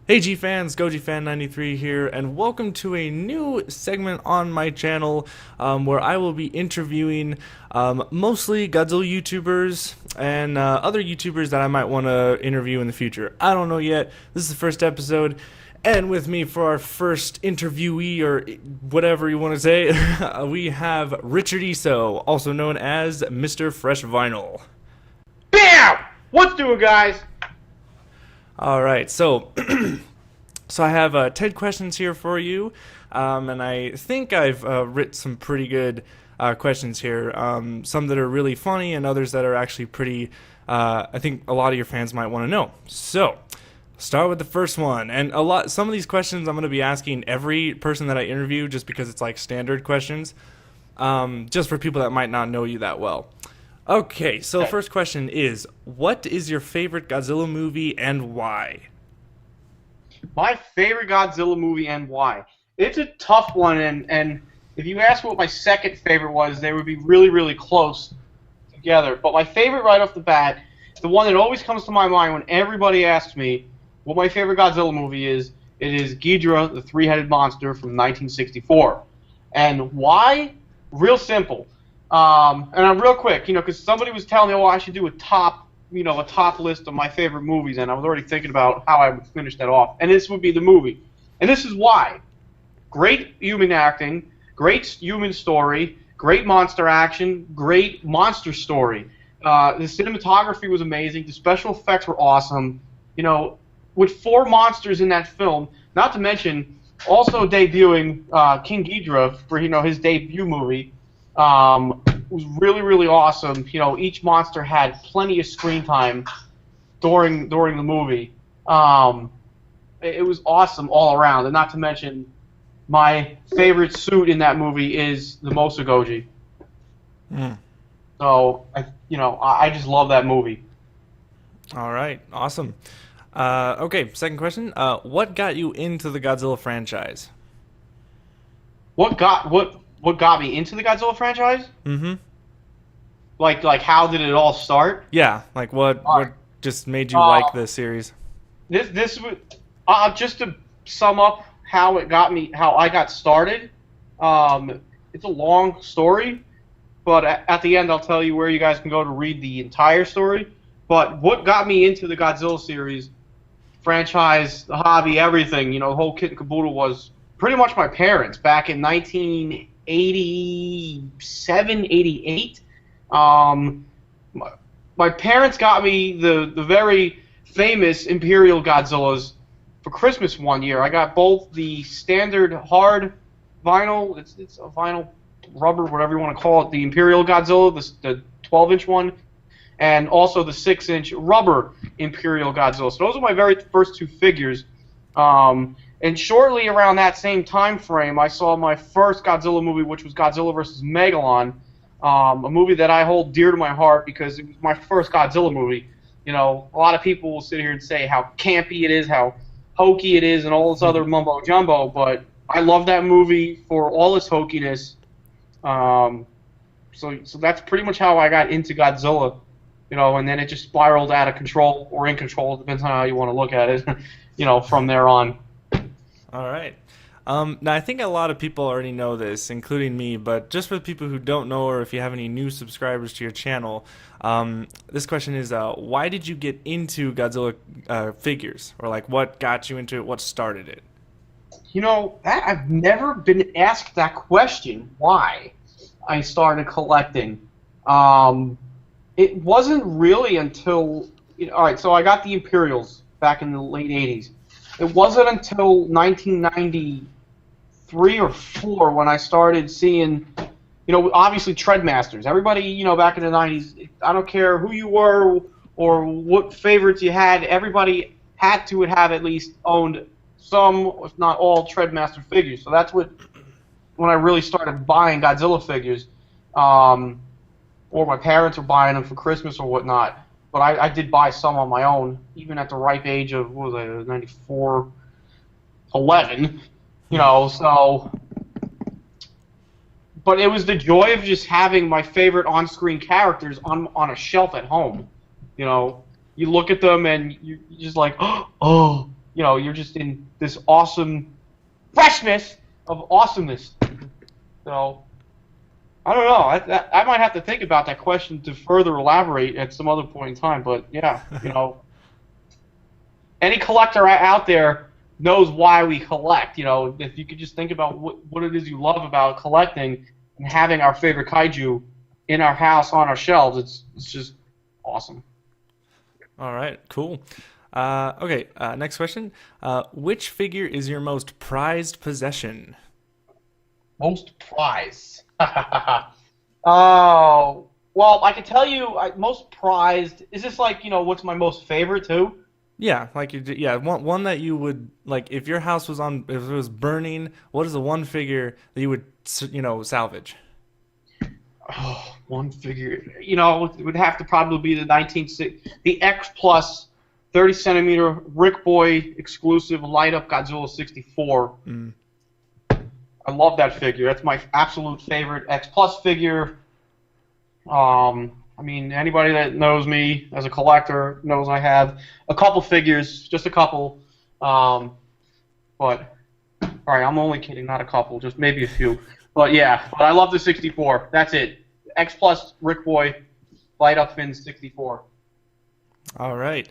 Hey G fans, GoGFan93 here, and welcome to a new segment on my channel where I will be interviewing mostly Godzilla YouTubers and other YouTubers that I might want to interview in the future. I don't know yet. This is the first episode, and with me for our first interviewee, or whatever you want to say, we have Richard Eso, also known as Mr. Fresh Vinyl. BAM! What's doing, guys? All right, so so I have 10 questions here for you, and I think I've written some pretty good questions here. Some that are really funny, and others that are actually pretty. I think a lot of your fans might want to know. So, start with the first one, and some of these questions I'm going to be asking every person that I interview, just because it's like standard questions, just for people that might not know you that well. Okay, so the first question is, what is your favorite Godzilla movie and why? My favorite Godzilla movie and why? It's a tough one, and if you ask what my second favorite was, they would be really, really close together. But my favorite right off the bat, the one that always comes to my mind when everybody asks me what my favorite Godzilla movie is, it is Ghidorah, the three-headed monster from 1964. And why? Real simple. And I'm real quick, because somebody was telling me, oh, I should do a top list of my favorite movies, and I was already thinking about how I would finish that off. And this would be the movie. And this is why. Great human acting, great human story, great monster action, great monster story. The cinematography was amazing. The special effects were awesome. With 4 monsters in that film, not to mention also debuting King Ghidorah for his debut movie. Was really, really awesome. Each monster had plenty of screen time during the movie. It was awesome all around, and not to mention, my favorite suit in that movie is the Mosagoji. So I just love that movie. All right, awesome. Okay, second question. What got you into the Godzilla franchise? What got me into the Godzilla franchise? Mm-hmm. Like how did it all start? Yeah, like what just made you like this series? This was just to sum up how I got started. It's a long story, but at the end I'll tell you where you guys can go to read the entire story. But what got me into the Godzilla series, franchise, the hobby, everything, the whole kit and caboodle was pretty much my parents back in 1987, 88. My parents got me the very famous Imperial Godzillas for Christmas one year. I got both the standard hard vinyl, it's a vinyl rubber, whatever you want to call it, the Imperial Godzilla, the 12-inch one, and also the 6-inch rubber Imperial Godzilla. So those are my very first 2 figures. And shortly around that same time frame, I saw my first Godzilla movie, which was Godzilla vs. Megalon, a movie that I hold dear to my heart because it was my first Godzilla movie. A lot of people will sit here and say how campy it is, how hokey it is, and all this other mumbo jumbo, but I love that movie for all its hokiness. So that's pretty much how I got into Godzilla, and then it just spiraled out of control or in control, depends on how you want to look at it, from there on. All right. Now, I think a lot of people already know this, including me, but just for the people who don't know, or if you have any new subscribers to your channel, this question is, why did you get into Godzilla figures? Or, what got you into it? What started it? I've never been asked that question, why I started collecting. It wasn't really until... all right, so I got the Imperials back in the late 80s. It wasn't until 1993 or 4 when I started seeing, obviously Treadmasters. Everybody, back in the 90s, I don't care who you were or what favorites you had, everybody had to have at least owned some, if not all, Treadmaster figures. So that's when I really started buying Godzilla figures, or my parents were buying them for Christmas or whatnot. But I did buy some on my own, even at the ripe age of, 94, 11, so... But it was the joy of just having my favorite on-screen characters on a shelf at home. You look at them and you're just like, oh, you're just in this awesome freshness of awesomeness. So I don't know. I might have to think about that question to further elaborate at some other point in time. But yeah, any collector out there knows why we collect. If you could just think about what it is you love about collecting and having our favorite kaiju in our house on our shelves, it's just awesome. All right, cool. Okay, next question. Which figure is your most prized possession? Most prized. Oh, well, I can tell you, most prized. Is this like what's my most favorite too? Yeah, like yeah, one that you would like if your house was on if it was burning. What is the one figure that you would salvage? Oh, one figure. It would have to probably be the X Plus 30 centimeter Rick Boy exclusive light up Godzilla 64. Mm. I love that figure. That's my absolute favorite X Plus figure. I mean, anybody that knows me as a collector knows I have a couple figures, just a couple. But all right, I'm only kidding, not a couple, just maybe a few. But yeah, but I love the 64. That's it. X Plus Rick Boy, light up fin 64. All right.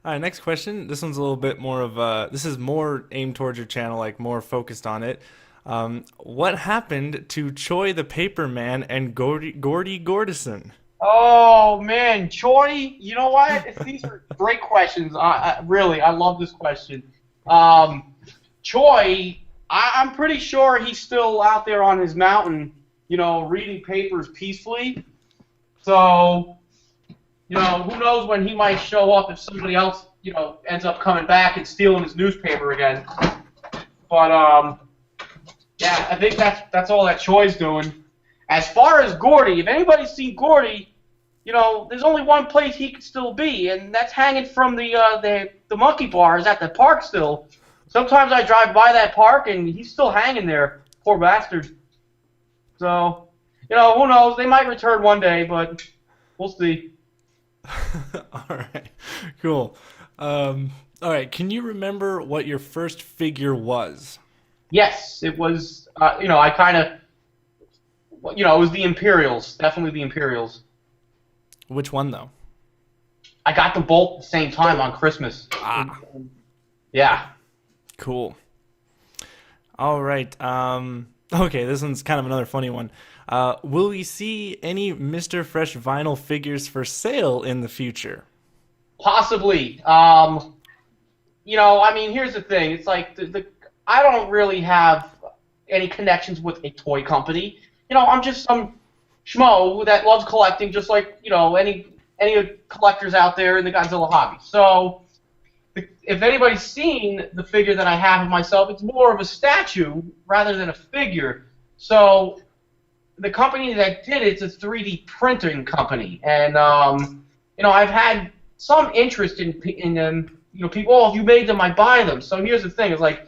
All right, next question. This one's a little bit more of this is more aimed towards your channel, like more focused on it. What happened to Choi the Paper Man and Gordy Gordison? Oh man, Choi, you know what? These are great questions. I love this question. Choi, I'm pretty sure he's still out there on his mountain, reading papers peacefully. So, who knows when he might show up if somebody else, ends up coming back and stealing his newspaper again. But yeah, I think that's all that Choi's doing. As far as Gordy, if anybody's seen Gordy, there's only one place he could still be, and that's hanging from the monkey bars at the park still. Sometimes I drive by that park, and he's still hanging there. Poor bastard. So, who knows? They might return one day, but we'll see. All right, cool. All right, can you remember what your first figure was? Yes, it was, I kind of, it was the Imperials. Definitely the Imperials. Which one, though? I got them both at the same time on Christmas. Ah. Yeah. Cool. All right. Okay, this one's kind of another funny one. Will we see any Mr. Fresh vinyl figures for sale in the future? Possibly. Here's the thing. It's like I don't really have any connections with a toy company. I'm just some schmo that loves collecting, just like any collectors out there in the Godzilla hobby. So, if anybody's seen the figure that I have of myself, it's more of a statue rather than a figure. So, the company that did it's a 3D printing company, and I've had some interest in them. People, oh, if you made them, I buy them. So here's the thing: it's like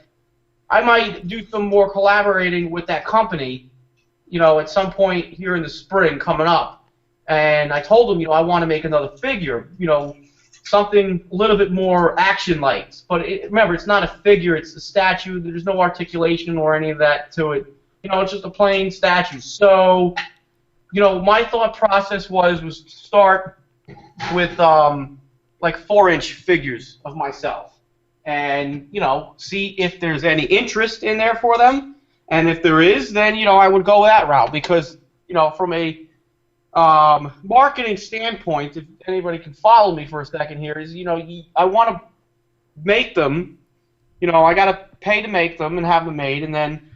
I might do some more collaborating with that company, at some point here in the spring coming up. And I told them, I want to make another figure, something a little bit more action-like. But remember, it's not a figure; it's a statue. There's no articulation or any of that to it. It's just a plain statue. So, my thought process was to start with like 4-inch figures of myself, and see if there's any interest in there for them. And if there is, then I would go that route because from a marketing standpoint, if anybody can follow me for a second here, is I want to make them. I got to pay to make them and have them made, and then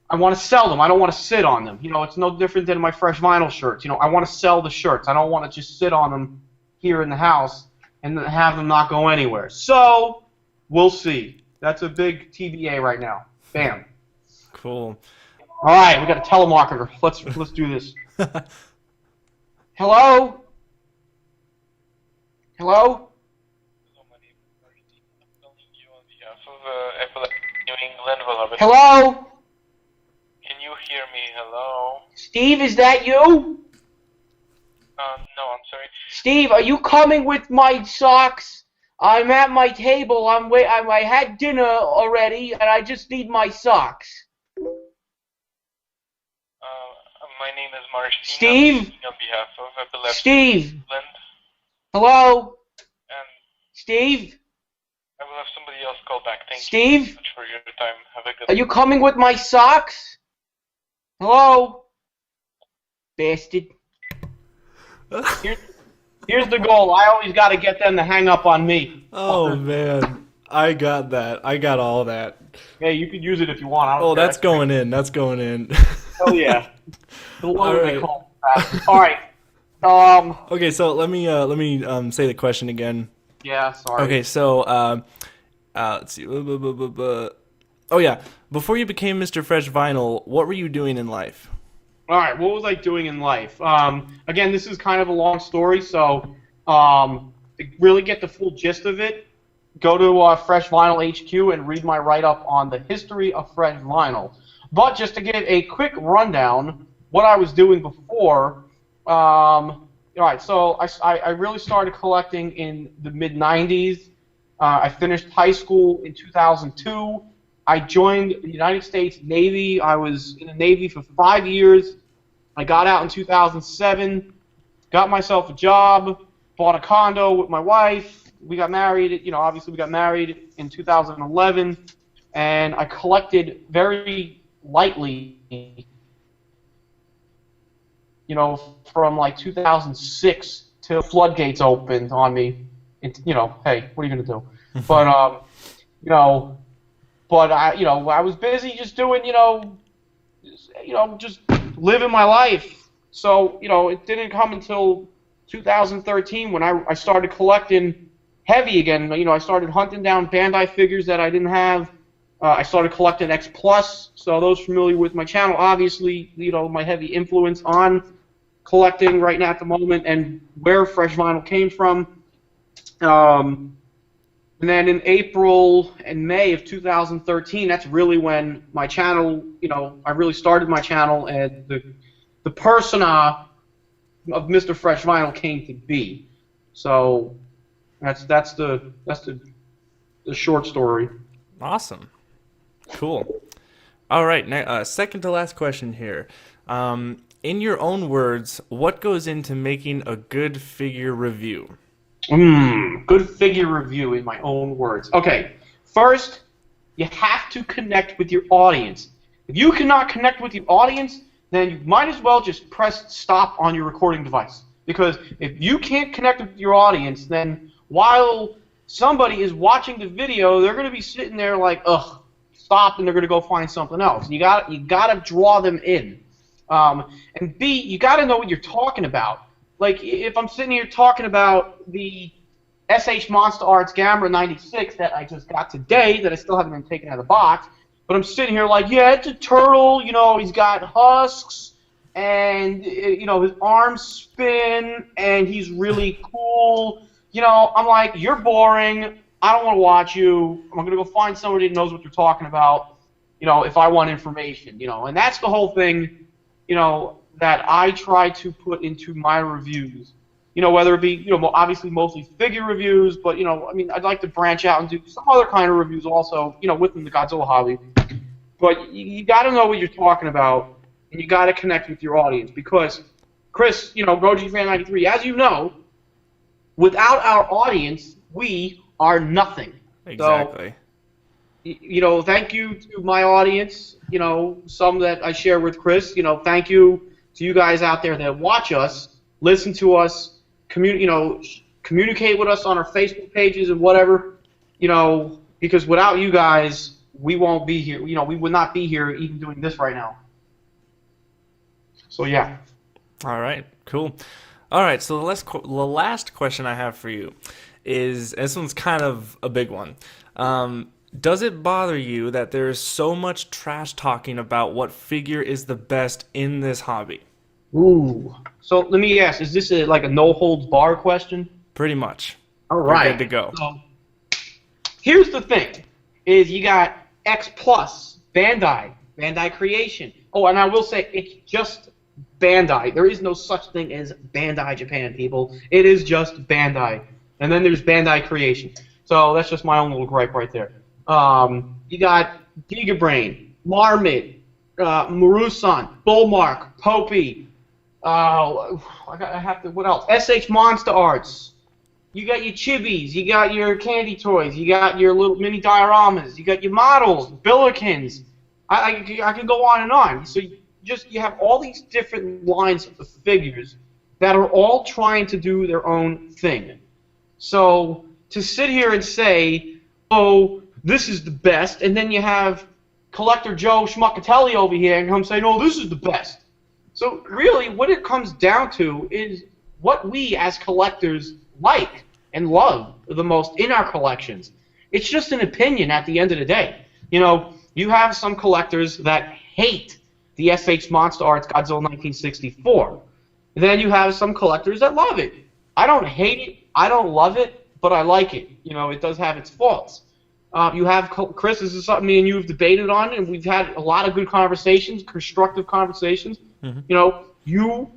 I want to sell them. I don't want to sit on them. It's no different than my Fresh Vinyl shirts. I want to sell the shirts. I don't want to just sit on them here in the house and have them not go anywhere. So we'll see. That's a big TBA right now. Bam. Cool. All right, we got a telemarketer. Let's do this. Hello? Hello? Hello, my name is Marty. I'm calling you on behalf of FLS New England Velvet. Hello? Can you hear me? Hello? Steve, is that you? No, I'm sorry. Steve, are you coming with my socks? I'm at my table. I had dinner already, and I just need my socks. My name is Marcin. Steve? On behalf of Epilepsy Steve? England, Hello? and Steve? I will have somebody else call back. Thank you Steve? so much for your time. Have a good Are you coming with my socks? Hello? Bastard. Here's the goal. I always got to get them to hang up on me. Oh man, I got that. I got all that. Hey, you could use it if you want. I don't Oh, care. that's going in. That's going in. Hell yeah. The one All they right. call fast. All right. Okay, so let me say the question again. Yeah, sorry. Okay, so let's see. Oh yeah, before you became Mr. Fresh Vinyl, what were you doing in life? All right, what was I doing in life? Again, this is kind of a long story, so to really get the full gist of it, go to Fresh Vinyl HQ and read my write-up on the history of Fresh Vinyl. But just to give a quick rundown, what I was doing before, all right, so I really started collecting in the mid-'90s. I finished high school in 2002. I joined the United States Navy. I was in the Navy for 5 years. I got out in 2007, got myself a job, bought a condo with my wife. We got married. Obviously we got married in 2011, and I collected very lightly, from like 2006 till floodgates opened on me. Hey, what are you gonna do? But But I was busy just doing, just living my life. So, it didn't come until 2013 when I started collecting heavy again. I started hunting down Bandai figures that I didn't have. I started collecting X Plus. So those familiar with my channel, obviously, my heavy influence on collecting right now at the moment and where Fresh Vinyl came from. And then in April and May of 2013, that's really when my channel, I really started my channel, and the persona of Mr. Fresh Vinyl came to be. So that's the short story. Awesome. Cool. All right. Now, second to last question here. In your own words, what goes into making a good figure review? Good figure review in my own words. Okay, first, you have to connect with your audience. If you cannot connect with your audience, then you might as well just press stop on your recording device. Because if you can't connect with your audience, then while somebody is watching the video, they're going to be sitting there like, ugh, stop, and they're going to go find something else. You got to draw them in. And B, you got to know what you're talking about. Like, if I'm sitting here talking about the SH Monster Arts Gamera 96 that I just got today, that I still haven't been taken out of the box, but I'm sitting here like, yeah, it's a turtle, he's got husks, and, his arms spin, and he's really cool. I'm like, you're boring, I don't want to watch you, I'm going to go find somebody that knows what they're talking about, if I want information, and that's the whole thing, that I try to put into my reviews. Whether it be, obviously mostly figure reviews, but, I'd like to branch out and do some other kind of reviews also, within the Godzilla hobby. But you got to know what you're talking about, and you got to connect with your audience, because, Chris, Goji Fan 93, as you know, without our audience, we are nothing. Exactly. So, thank you to my audience, some that I share with Chris, thank you to you guys out there that watch us, listen to us, communicate with us on our Facebook pages and whatever, because without you guys, we won't be here. We would not be here even doing this right now. So yeah. All right. Cool. All right. So the last question I have for you is, this one's kind of a big one. Does it bother you that there is so much trash talking about what figure is the best in this hobby? Ooh. So let me ask, is this like a no-holds-barred question? Pretty much. All right. We're good to go. So, here's the thing, is you got X Plus, Bandai Creation. Oh, and I will say, it's just Bandai. There is no such thing as Bandai Japan, people. It is just Bandai. And then there's Bandai Creation. So that's just my own little gripe right there. You got Giga Brain, Marmot, Marusan, Bullmark, Popey. I have to. What else? SH Monster Arts. You got your chibis. You got your candy toys. You got your little mini dioramas. You got your models, Billikens. I can go on and on. So you have all these different lines of figures that are all trying to do their own thing. So to sit here and say, oh, this is the best, and then you have Collector Joe Schmuckatelli over here and come say, no, this is the best. So really what it comes down to is what we as collectors like and love the most in our collections. It's just an opinion at the end of the day. You know, you have some collectors that hate the SH Monster Arts Godzilla 1964. Then you have some collectors that love it. I don't hate it, I don't love it, but I like it. You know, it does have its faults. You have, Chris, this is something me and you have debated on, and we've had a lot of good conversations, constructive conversations. Mm-hmm. You know, you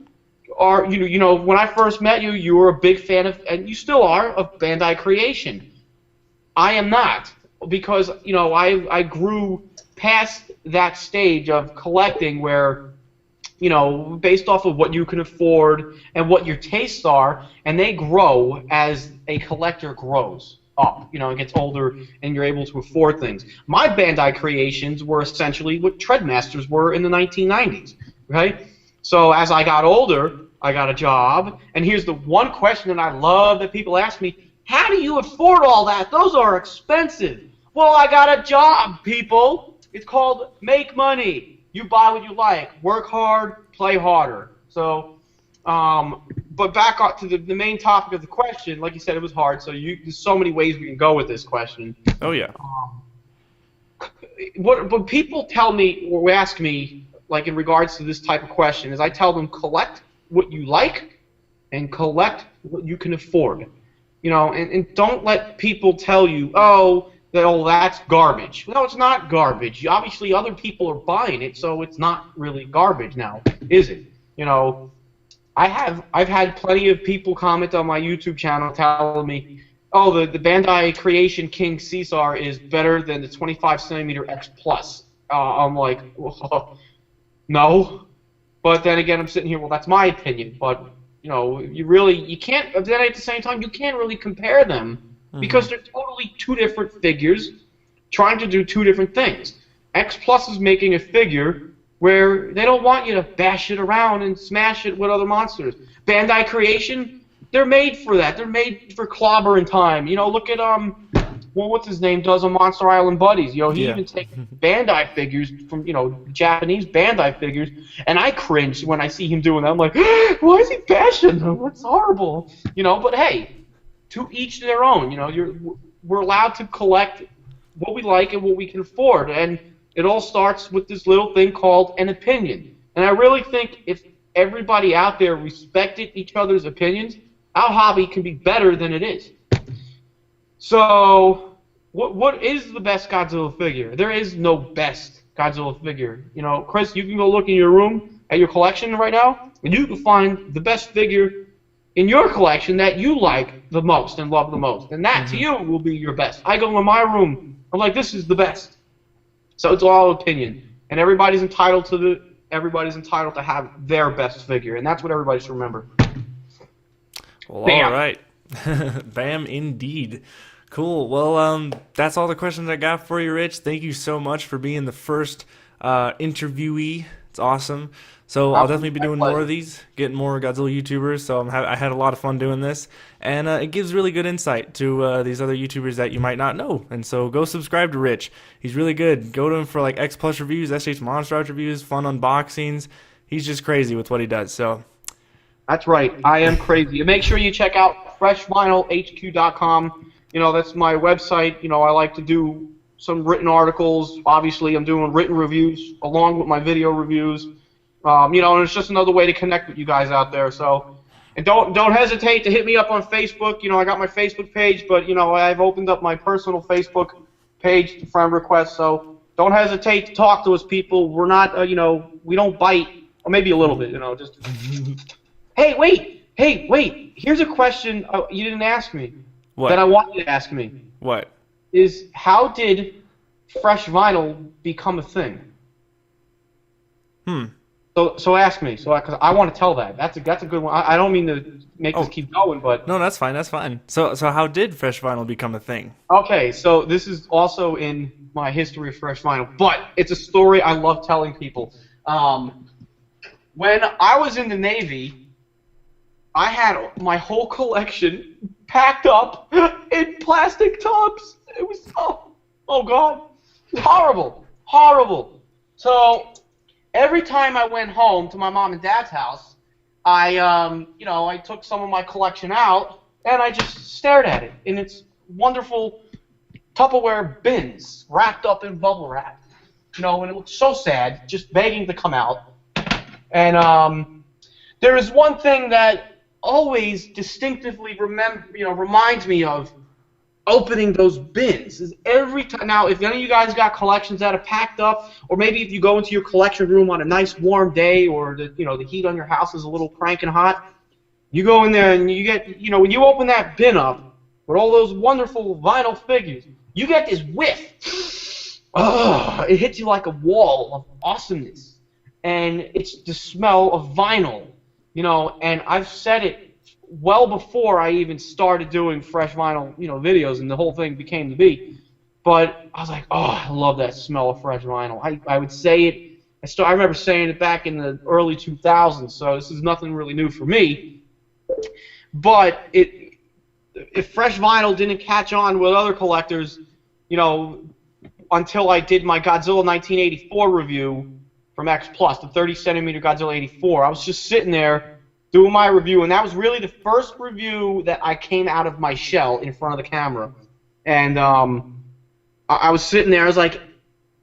are, you know, when I first met you, you were a big fan of, and you still are, of Bandai Creation. I am not, because, you know, I grew past that stage of collecting where, you know, based off of what you can afford and what your tastes are, and they grow as a collector grows up, you know, and gets older and you're able to afford things. My Bandai creations were essentially what Treadmasters were in the 1990s, right? So as I got older, I got a job, and here's the one question that I love that people ask me, how do you afford all that? Those are expensive. Well, I got a job, people. It's called make money. You buy what you like. Work hard, play harder. So, but back up to the main topic of the question. Like you said, it was hard. So there's so many ways we can go with this question. Oh yeah. What people tell me or ask me, like in regards to this type of question, is I tell them collect what you like and collect what you can afford. You know, and don't let people tell you, oh, that's garbage. No, it's not garbage. Obviously, other people are buying it, so it's not really garbage now, is it? You know, I've had plenty of people comment on my YouTube channel telling me, oh, the Bandai Creation King Caesar is better than the 25cm X Plus. I'm like, no. But then again, I'm sitting here, well, that's my opinion. But, you know, you can't, but then at the same time, you can't really compare them. Because they're totally two different figures trying to do two different things. X Plus is making a figure where they don't want you to bash it around and smash it with other monsters. Bandai Creation, they're made for that. They're made for clobbering time. You know, look at well, what's his name does on Monster Island Buddies. You know, he even takes Bandai figures from, you know, Japanese Bandai figures, and I cringe when I see him doing that. I'm like, why is he bashing them? That's horrible. You know, but hey. To each their own, you know. We're allowed to collect what we like and what we can afford, and it all starts with this little thing called an opinion. And I really think if everybody out there respected each other's opinions, our hobby can be better than it is. So, what is the best Godzilla figure? There is no best Godzilla figure. You know, Chris, you can go look in your room at your collection right now, and you can find the best figure in your collection that you like the most and love the most. And that, to you, will be your best. I go in my room, I'm like, this is the best. So it's all opinion. And everybody's entitled to have their best figure. And that's what everybody should remember. Well, all right. Bam, indeed. Cool. Well, that's all the questions I got for you, Rich. Thank you so much for being the first interviewee. It's awesome. So I'll definitely be doing more of these, getting more Godzilla YouTubers. So I had a lot of fun doing this, and it gives really good insight to these other YouTubers that you might not know. And so go subscribe to Rich. He's really good. Go to him for like X Plus reviews, SH Monster Arts reviews, fun unboxings. He's just crazy with what he does. So that's right. I am crazy. And make sure you check out FreshVinylHQ.com. You know, that's my website. You know, I like to do some written articles. Obviously, I'm doing written reviews along with my video reviews. You know, and it's just another way to connect with you guys out there. So, and don't hesitate to hit me up on Facebook. You know, I got my Facebook page, but you know, I've opened up my personal Facebook page to friend requests. So don't hesitate to talk to us, people. We're not, you know, we don't bite, or maybe a little bit. You know, just. Hey, wait. Here's a question you didn't ask me. What? That I want you to ask me. What? is how did fresh vinyl become a thing? So ask me, because I want to tell that. That's a good one. I don't mean to make this keep going, but No, that's fine. That's fine. So how did fresh vinyl become a thing? okay. So this is also in my history of fresh vinyl, but it's a story I love telling people. When I was in the Navy, I had my whole collection packed up in plastic tubs. It was oh god, horrible. So every time I went home to my mom and dad's house, I took some of my collection out and I just stared at it in its wonderful Tupperware bins wrapped up in bubble wrap. And it looked so sad, just begging to come out. And there is one thing that always distinctively reminds me of opening those bins is every time. Now, if any of you guys got collections that are packed up, or maybe if you go into your collection room on a nice warm day, or the heat on your house is a little cranking hot, you go in there and you get when you open that bin up with all those wonderful vinyl figures, you get this whiff. It hits you like a wall of awesomeness, and it's the smell of vinyl. And I've said it well before I even started doing fresh vinyl, videos, and the whole thing became to be. But I was like, I love that smell of fresh vinyl. I would say it. I remember saying it back in the early 2000s. So this is nothing really new for me. But if fresh vinyl didn't catch on with other collectors, until I did my Godzilla 1984 review from X Plus, the 30 centimeter Godzilla 84, I was just sitting there doing my review, and that was really the first review that I came out of my shell in front of the camera. And I was sitting there, I was like,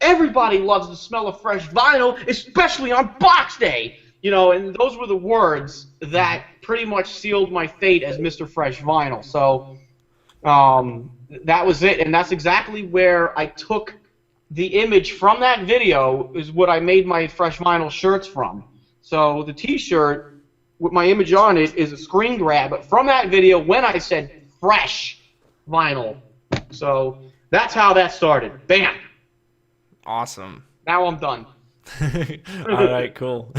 everybody loves the smell of fresh vinyl, especially on box day. And those were the words that pretty much sealed my fate as Mr. Fresh Vinyl. So that was it, and that's exactly where I took the image from that video is what I made my Fresh Vinyl shirts from. So the T-shirt with my image on it is a screen grab from that video when I said Fresh Vinyl. So that's how that started. Bam. Awesome. Now I'm done. All right, cool.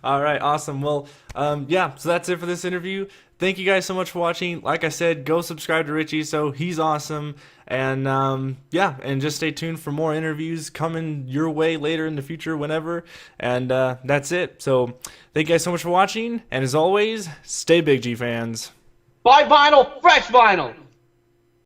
All right, awesome. Well, so that's it for this interview. Thank you guys so much for watching. Like I said, go subscribe to Richie. So he's awesome. And and just stay tuned for more interviews coming your way later in the future, whenever. And that's it. So thank you guys so much for watching. And as always, stay big, G fans. Buy vinyl, fresh vinyl.